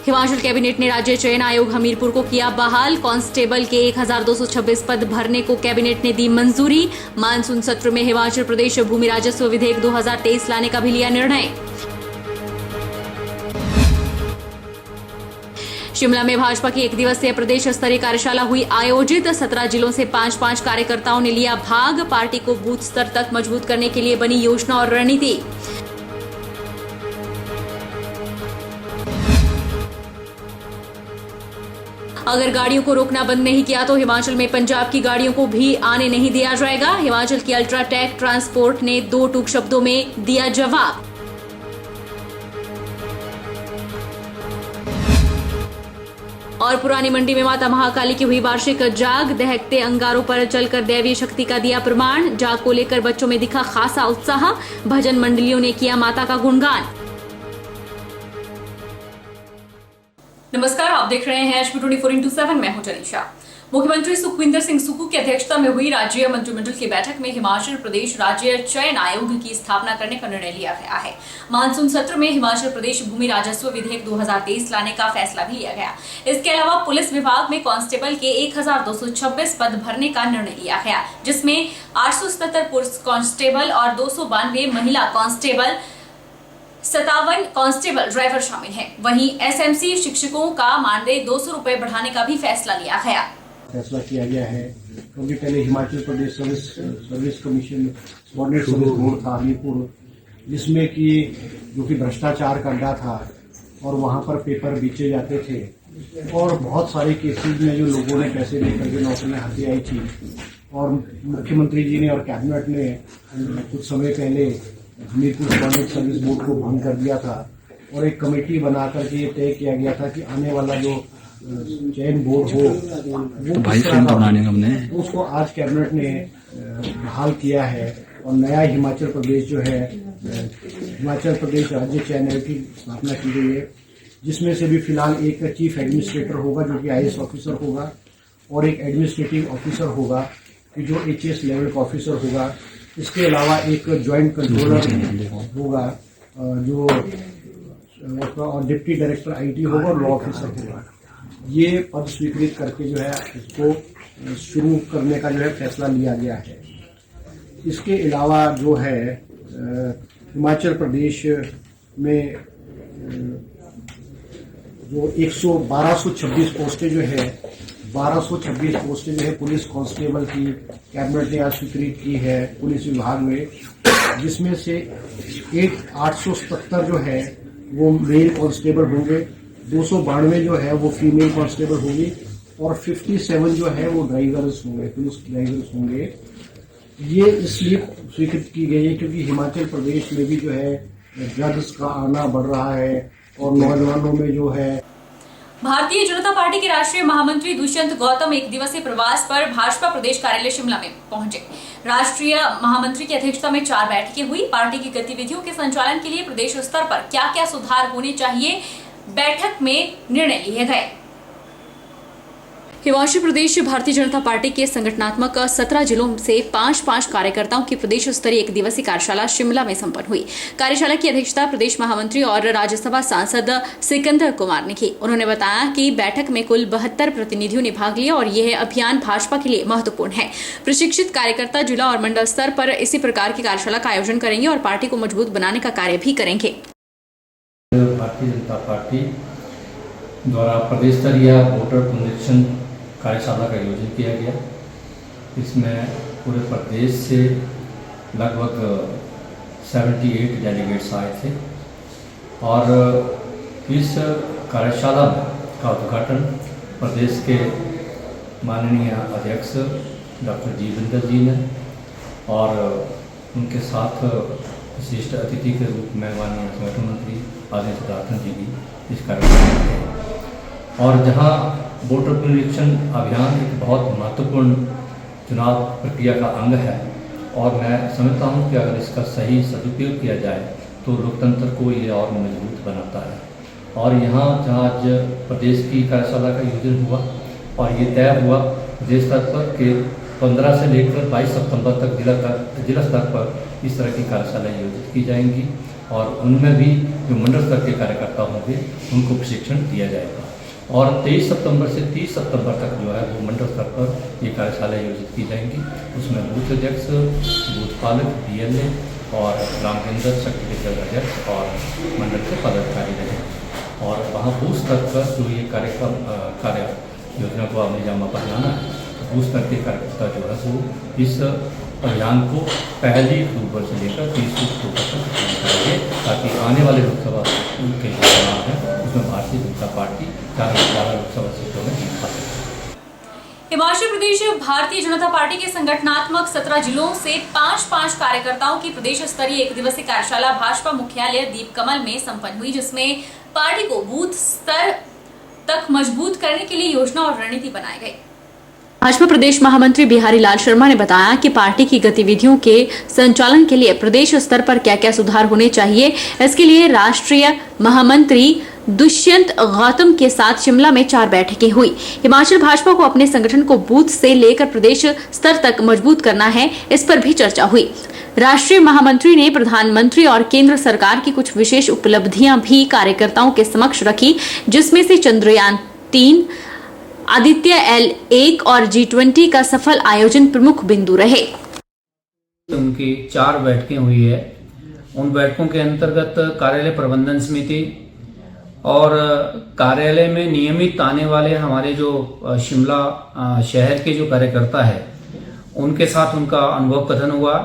Himachal cabinet ने राज्य चयन आयोग हमीरपुर को किया बहाल। कांस्टेबल के 1226 पद भरने को कैबिनेट ने दी मंजूरी। मानसून सत्र में हिमाचल प्रदेश भूमि राजस्व विधेयक 2023 लाने का भी लिया निर्णय। शिमला में भाजपा की 1 दिवसीय प्रदेश स्तरीय कार्यशाला हुई आयोजित। 17 जिलों से 5-5 कार्यकर्ताओं ने लिया भाग। पार्टी को बूथ स्तर तक मजबूत करने के लिए बनी योजना और रणनीति। अगर गाड़ियों को रोकना बंद नहीं किया तो हिमाचल में पंजाब की गाड़ियों को भी आने नहीं दिया जाएगा। हिमाचल की अल्ट्राटेक ट्रांसपोर्ट ने 2 टूक शब्दों में दिया जवाब। और पुरानी मंडी में माता महाकाली की हुई वार्षिक जाग। दहकते अंगारों पर चलकर दैवीय शक्ति का दिया प्रमाण। जाग को लेकर बच्चों में दिखा खासा उत्साह। भजन मंडलियों ने किया माता का गुणगान। नमस्कार, आप देख रहे हैं HB24/7। मैं हूं जनीशा। मुख्यमंत्री सुखविंदर सिंह सुक्खू की अध्यक्षता में हुई राज्य मंत्रिमंडल की बैठक में हिमाचल प्रदेश राज्य चयन आयोग की स्थापना करने का निर्णय लिया गया है। मानसून सत्र में हिमाचल प्रदेश भूमि राजस्व विधेयक 2023 लाने का फैसला भी लिया गया। इसके अलावा पुलिस विभाग में कांस्टेबल के 1226 पद भरने का निर्णय लिया गया, जिसमें 877 पुरुष कांस्टेबल और 292 महिला कांस्टेबल, 57 कांस्टेबल ड्राइवर शामिल हैं। वहीं SMC शिक्षकों का मानदेय 200 रुपए बढ़ाने का भी फैसला लिया गया। फैसला किया गया है क्योंकि पहले Himachal Pradesh service commission subordinate service board था हमीरपुर, जिसमें कि जो कि भ्रष्टाचार का अड्डा था और वहाँ पर पेपर बेचे जाते थे और बहुत सारे केसेज में जो लोगों ने पैसे लेकर के नौकरियाँ हाथी आई थी। और मुख्यमंत्री जी ने और कैबिनेट ने कुछ समय पहले हमीरपुर सबॉर्डिनेट सर्विस बोर्ड को भंग कर दिया था और एक कमेटी बना करके ये तय किया गया था कि आने वाला जो चयन बोर्ड हो वो भाई बनाने हमने उसको आज कैबिनेट ने बहाल किया है और नया हिमाचल प्रदेश जो है हिमाचल प्रदेश राज्य चयन आयोग की स्थापना की गई है, जिसमें से भी फिलहाल एक चीफ एडमिनिस्ट्रेटर होगा जो कि IAS ऑफिसर होगा और एक एडमिनिस्ट्रेटिव ऑफिसर होगा जो HS लेवल का ऑफिसर होगा। इसके अलावा एक ज्वाइंट कंट्रोलर होगा जो और डिप्टी डायरेक्टर IT होगा और लॉ ऑफिसर होगा। ये पद स्वीकृत करके जो है इसको शुरू करने का जो है फैसला लिया गया है। इसके अलावा जो है हिमाचल प्रदेश में जो 1226 पोस्टें जो है 1226 पोस्टें जो है पुलिस कांस्टेबल की कैबिनेट ने आज स्वीकृत की है पुलिस विभाग में, जिसमें से 877 जो है वो मेल कांस्टेबल होंगे, 292 जो है वो फीमेल कांस्टेबल होगी और 57 जो है वो ड्राइवर्स होंगे, पुलिस ड्राइवर्स होंगे। ये इसलिए स्वीकृत की गई है क्योंकि हिमाचल प्रदेश में भी जो है ड्रग्स का आना बढ़ रहा है और नौजवानों में जो है। भारतीय जनता पार्टी के राष्ट्रीय महामंत्री दुष्यंत गौतम 1 दिवसीय प्रवास पर भाजपा प्रदेश कार्यालय शिमला में पहुंचे। राष्ट्रीय महामंत्री की अध्यक्षता में 4 बैठकें हुई। पार्टी की गतिविधियों के संचालन के लिए प्रदेश स्तर पर क्या क्या सुधार होने चाहिए, बैठक में निर्णय लिए गए। हिमाचल प्रदेश भारतीय जनता पार्टी के संगठनात्मक 17 जिलों से 5-5 कार्यकर्ताओं की प्रदेश स्तरीय 1 दिवसीय कार्यशाला शिमला में संपन्न हुई। कार्यशाला की अध्यक्षता प्रदेश महामंत्री और राज्यसभा सांसद सिकंदर कुमार ने की। उन्होंने बताया कि बैठक में कुल 72 प्रतिनिधियों ने भाग लिया और यह अभियान भाजपा के लिए महत्वपूर्ण है। प्रशिक्षित कार्यकर्ता जिला और मंडल स्तर पर इसी प्रकार की कार्यशाला का आयोजन करेंगे और पार्टी को मजबूत बनाने का कार्य भी करेंगे। भारतीय जनता पार्टी द्वारा प्रदेश स्तरीय वोटर पुनरीक्षण कार्यशाला का आयोजन किया गया। इसमें पूरे प्रदेश से लगभग 78 डेलीगेट्स आए थे और इस कार्यशाला का उद्घाटन प्रदेश के माननीय अध्यक्ष डॉक्टर जीवेंद्र जी ने और उनके साथ विशिष्ट अतिथि के रूप में माननीय संगठन मंत्री आदरणीय सिद्धार्थन जी भी इस कार्यक्रम में थे। और जहां वोटर पुनरीक्षण अभियान एक बहुत महत्वपूर्ण चुनाव प्रक्रिया का अंग है और मैं समझता हूं कि अगर इसका सही सदुपयोग किया जाए तो लोकतंत्र को ये और मजबूत बनाता है। और यहाँ जहाँ आज प्रदेश की कार्यशाला का आयोजन हुआ और ये तय हुआ प्रदेश स्तर पर कि 15 से लेकर 22 सितंबर तक जिला स्तर पर इस तरह की कार्यशाला आयोजित की जाएंगी और उनमें भी जो मंडल स्तर के कार्यकर्ता होंगे उनको प्रशिक्षण दिया जाएगा। और 23 सितंबर से 30 सितंबर तक जो है वो मंडल स्तर पर ये कार्यशाला आयोजित की जाएंगी। उसमें बूथ अध्यक्ष, बूथ पालक, BLA और ग्राम केंद्र सेक्रेटरी अध्यक्ष और मंडल के पदाधिकारी रहे। और वहाँ बूथ स्तर पर जो ये कार्य योजना को अमली जामा पर लाना है, तो बूथ स्तर के कार्यकर्ता जो है वो इस अभियान को पहली अक्टूबर से लेकर 30 अक्टूबर तक करेंगे, ताकि आने वाले लोकसभा के जो चुनाव है उसमें भारतीय जनता पार्टी ज़्यादा लोकसभा सीटों में जीत पा सके। हिमाचल प्रदेश भारतीय जनता पार्टी के संगठनात्मक 17 जिलों से 5 कार्यकर्ताओं की प्रदेश स्तरीय एक दिवसीय कार्यशाला भाजपा मुख्यालय दीपकमल में संपन्न हुई, जिसमें पार्टी को बूथ स्तर तक मजबूत करने के लिए योजना और रणनीति बनाई गई। भाजपा प्रदेश महामंत्री बिहारी लाल शर्मा ने बताया कि पार्टी की गतिविधियों के संचालन के लिए प्रदेश स्तर पर क्या क्या सुधार होने चाहिए, इसके लिए राष्ट्रीय महामंत्री दुष्यंत गौतम के साथ शिमला में 4 बैठकें हुई। हिमाचल भाजपा को अपने संगठन को बूथ से लेकर प्रदेश स्तर तक मजबूत करना है, इस पर भी चर्चा हुई। राष्ट्रीय महामंत्री ने प्रधानमंत्री और केंद्र सरकार की कुछ विशेष उपलब्धियां भी कार्यकर्ताओं के समक्ष रखी, जिसमें से चंद्रयान 3, आदित्य L1 और G20 का सफल आयोजन प्रमुख बिंदु रहे। उनकी 4 बैठकें हुई है। उन बैठकों के अंतर्गत कार्यालय प्रबंधन समिति और कार्यालय में नियमित आने वाले हमारे जो शिमला शहर के जो कार्यकर्ता है उनके साथ उनका अनुभव कथन हुआ,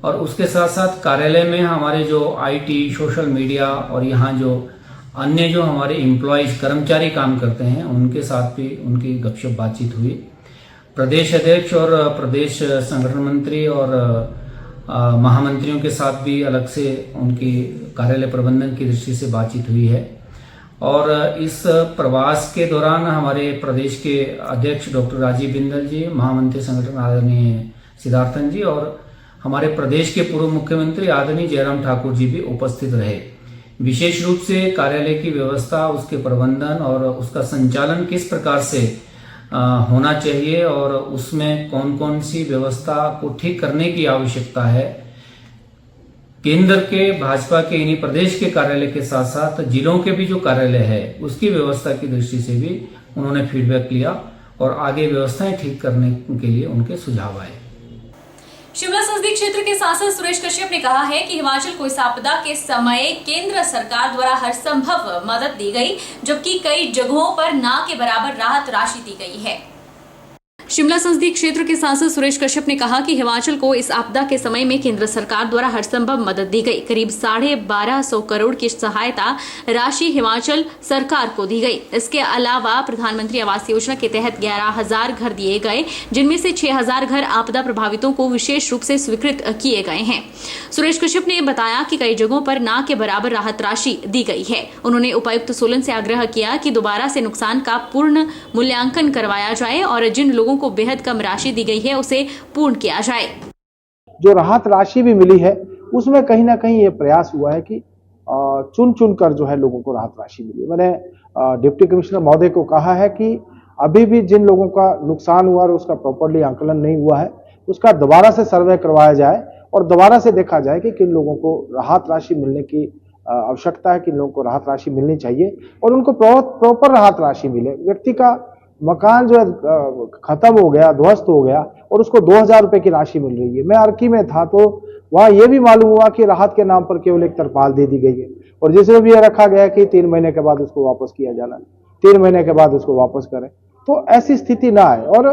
और उसके साथ साथ कार्यालय में हमारे जो IT, सोशल मीडिया और यहाँ जो अन्य जो हमारे एम्प्लॉयज कर्मचारी काम करते हैं उनके साथ भी उनकी गपशप बातचीत हुई। प्रदेश अध्यक्ष और प्रदेश संगठन मंत्री और महामंत्रियों के साथ भी अलग से उनकी कार्यालय प्रबंधन की दृष्टि से बातचीत हुई है। और इस प्रवास के दौरान हमारे प्रदेश के अध्यक्ष डॉक्टर राजीव बिंदल जी, महामंत्री संगठन आदरणीय सिद्धार्थन जी और हमारे प्रदेश के पूर्व मुख्यमंत्री आदरणीय जयराम ठाकुर जी भी उपस्थित रहे। विशेष रूप से कार्यालय की व्यवस्था, उसके प्रबंधन और उसका संचालन किस प्रकार से होना चाहिए और उसमें कौन कौन सी व्यवस्था को ठीक करने की आवश्यकता है, केंद्र के भाजपा के यानी प्रदेश के कार्यालय के साथ साथ जिलों के भी जो कार्यालय है उसकी व्यवस्था की दृष्टि से भी उन्होंने फीडबैक लिया और आगे व्यवस्थाएं ठीक करने के लिए उनके सुझाव आए। शिमला संसदीय क्षेत्र के सांसद सुरेश कश्यप ने कहा है कि हिमाचल को इस आपदा के समय केंद्र सरकार द्वारा हर संभव मदद दी गई, जबकि कई जगहों पर ना के बराबर राहत राशि दी गई है। शिमला संसदीय क्षेत्र के सांसद सुरेश कश्यप ने कहा कि हिमाचल को इस आपदा के समय में केंद्र सरकार द्वारा हर संभव मदद दी गई। करीब 1250 करोड़ की सहायता राशि हिमाचल सरकार को दी गई। इसके अलावा प्रधानमंत्री आवास योजना के तहत 11,000 घर दिए गए, जिनमें से 6,000 घर आपदा प्रभावितों को विशेष रूप से स्वीकृत किए गए हैं। सुरेश कश्यप ने बताया कि कई जगहों पर ना के बराबर राहत राशि दी गई है। उन्होंने उपायुक्त सोलन से आग्रह किया कि दोबारा से नुकसान का पूर्ण मूल्यांकन करवाया जाए और जिन लोगों को बेहद कम राशि दी गई है उसे पूर्ण किया जाए। जो राहत राशि भी मिली है उसमें कहीं ना कहीं ये प्रयास हुआ है कि चुन चुन कर जो है लोगों को राहत राशि मिली। मैंने डिप्टी कमिश्नर महोदय को कहा है कि अभी भी जिन लोगों का नुकसान हुआ और उसका प्रॉपर्ली आंकलन नहीं हुआ है उसका दोबारा से सर्वे करवाया जाए और दोबारा से देखा जाए कि किन लोगों को राहत राशि मिलने की आवश्यकता है, किन लोगों को राहत राशि मिलनी चाहिए और उनको प्रॉपर राहत राशि मिले। व्यक्ति का मकान जो है खत्म हो गया, ध्वस्त हो गया और उसको 2,000 रुपए की राशि मिल रही है। मैं अर्की में था तो वहाँ ये भी मालूम हुआ कि राहत के नाम पर केवल एक तरपाल दे दी गई है और जिसमें भी यह रखा गया कि 3 महीने के बाद उसको वापस किया जाना, 3 महीने के बाद उसको वापस करें। तो ऐसी स्थिति ना आए। और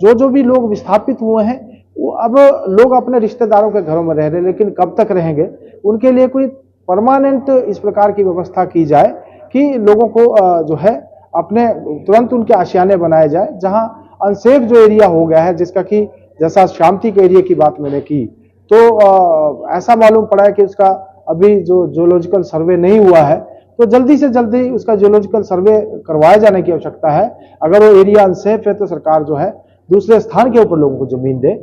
जो भी लोग विस्थापित हुए हैं वो अब लोग अपने रिश्तेदारों के घरों में रह रहे हैं, लेकिन कब तक रहेंगे, उनके लिए कोई परमानेंट इस प्रकार की व्यवस्था की जाए कि लोगों को जो है अपने तुरंत उनके आशियाने बनाए जाए। जहां अनसेफ जो एरिया हो गया है, जिसका कि जैसा शांति के एरिया की बात मैंने की तो ऐसा मालूम पड़ा है कि उसका अभी जो जियोलॉजिकल सर्वे नहीं हुआ है, तो जल्दी से जल्दी उसका जियोलॉजिकल सर्वे करवाए जाने की आवश्यकता है। अगर वो एरिया अनसेफ है तो सरकार जो है दूसरे स्थान के ऊपर लोगों को जमीन दे।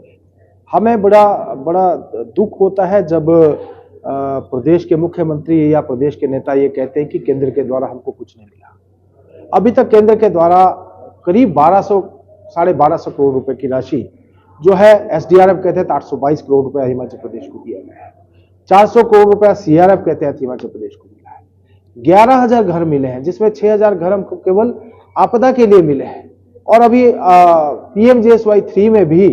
हमें बड़ा दुख होता है जब प्रदेश के मुख्यमंत्री या प्रदेश के नेता ये कहते हैं कि केंद्र के द्वारा हमको कुछ नहीं मिला। अभी तक केंद्र के द्वारा करीब 1200-1250 करोड़ रुपए की राशि जो है SDRF के तहत 822 करोड़ रुपए हिमाचल प्रदेश को दिया गया है। 400 करोड़ रुपया सीआरएफ के तहत हिमाचल प्रदेश को मिला है। 11,000 घर मिले हैं, जिसमें 6,000 घर हमको केवल आपदा के लिए मिले हैं। और अभी PMJSY 3 में भी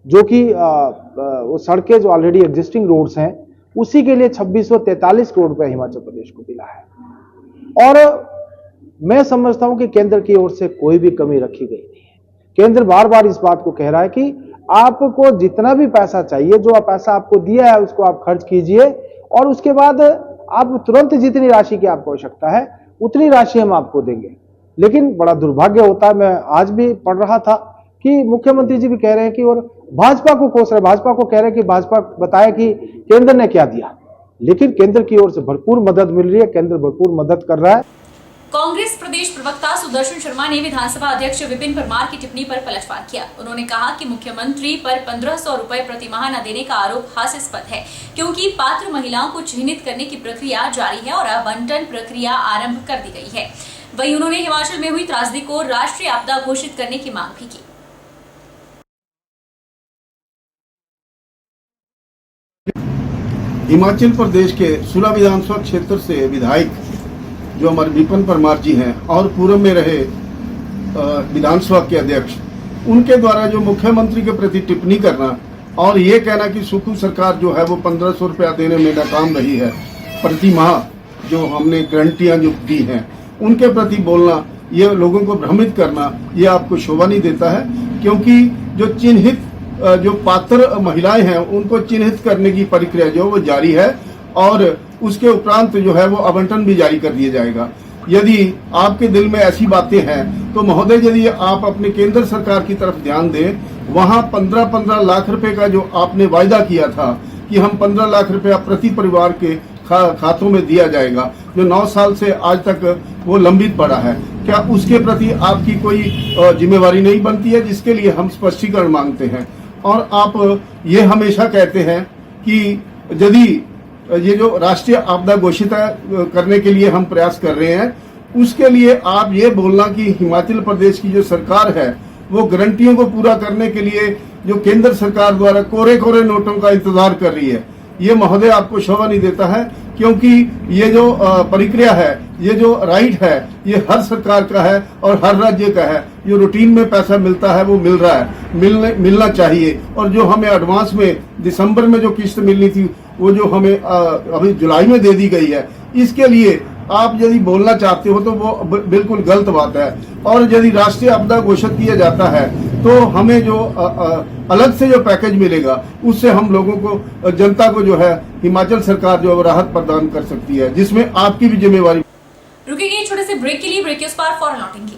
जो कि वो सड़कें जो ऑलरेडी एग्जिस्टिंग रोड्स हैं, उसी के लिए 2643 करोड़ रुपया हिमाचल प्रदेश को मिला है। और मैं समझता हूं कि केंद्र की ओर से कोई भी कमी रखी गई नहीं है। केंद्र बार बार इस बात को कह रहा है कि आपको जितना भी पैसा चाहिए, जो पैसा आपको दिया है उसको आप खर्च कीजिए और उसके बाद आप तुरंत जितनी राशि की आपको आवश्यकता है उतनी राशि हम आपको देंगे। लेकिन बड़ा दुर्भाग्य होता है, मैं आज भी पढ़ रहा था कि मुख्यमंत्री जी भी कह रहे हैं कि और भाजपा को कोस रहे, भाजपा को कह रहे हैं कि भाजपा बताया कि केंद्र ने क्या दिया, लेकिन केंद्र की ओर से भरपूर मदद मिल रही है, केंद्र भरपूर मदद कर रहा है। कांग्रेस प्रदेश प्रवक्ता सुदर्शन शर्मा ने विधानसभा अध्यक्ष विपिन परमार की टिप्पणी पर पलटवार किया। उन्होंने कहा कि मुख्यमंत्री पर 1500 रुपए प्रति माह न देने का आरोप हास्यास्पद है, क्योंकि पात्र महिलाओं को चिन्हित करने की प्रक्रिया जारी है और आवंटन प्रक्रिया आरंभ कर दी गई है। वहीं उन्होंने हिमाचल में हुई त्रासदी को राष्ट्रीय आपदा घोषित करने की मांग भी की। हिमाचल प्रदेश के सुलह विधानसभा क्षेत्र से विधायक जो हमारे विपिन परमार जी हैं और पूर्व में रहे विधानसभा के अध्यक्ष, उनके द्वारा जो मुख्यमंत्री के प्रति टिप्पणी करना और ये कहना कि सुक्खू सरकार जो है वो 1500 रुपया देने में नाकाम रही है प्रति माह, जो हमने गारंटियां जो दी हैं उनके प्रति बोलना, ये लोगों को भ्रमित करना, ये आपको शोभा नहीं देता है। क्योंकि जो चिन्हित जो पात्र महिलाएं हैं उनको चिन्हित करने की प्रक्रिया जो वो जारी है और उसके उपरांत जो है वो आवंटन भी जारी कर दिया जाएगा। यदि आपके दिल में ऐसी बातें हैं तो महोदय, यदि आप अपने केंद्र सरकार की तरफ ध्यान दें, वहां 15-15 लाख रुपए का जो आपने वायदा किया था कि हम 15 लाख रुपया प्रति परिवार के खातों में दिया जाएगा, जो 9 साल से आज तक वो लंबित पड़ा है, क्या उसके प्रति आपकी कोई जिम्मेवारी नहीं बनती है, जिसके लिए हम स्पष्टीकरण मांगते हैं। और आप ये हमेशा कहते हैं कि यदि ये जो राष्ट्रीय आपदा घोषित करने के लिए हम प्रयास कर रहे हैं, उसके लिए आप ये बोलना कि हिमाचल प्रदेश की जो सरकार है वो गारंटियों को पूरा करने के लिए जो केंद्र सरकार द्वारा कोरे कोरे नोटों का इंतजार कर रही है, ये महोदय आपको शोभा नहीं देता है। क्योंकि ये जो प्रक्रिया है, ये जो राइट है, ये हर सरकार का है और हर राज्य का है। जो रूटीन में पैसा मिलता है वो मिल रहा है, मिलना चाहिए। और जो हमें एडवांस में दिसंबर में जो किस्त मिलनी थी वो जो हमें अभी जुलाई में दे दी गई है, इसके लिए आप यदि बोलना चाहते हो तो वो बिल्कुल गलत बात है। और यदि राष्ट्रीय आपदा घोषित किया जाता है तो हमें जो अलग से जो पैकेज मिलेगा उससे हम लोगों को, जनता को जो है हिमाचल सरकार जो राहत प्रदान कर सकती है, जिसमें आपकी भी जिम्मेवारी। रुकेंगे छोटे से ब्रेक के लिए, ब्रेक के उस पार फौरन लौटेंगे।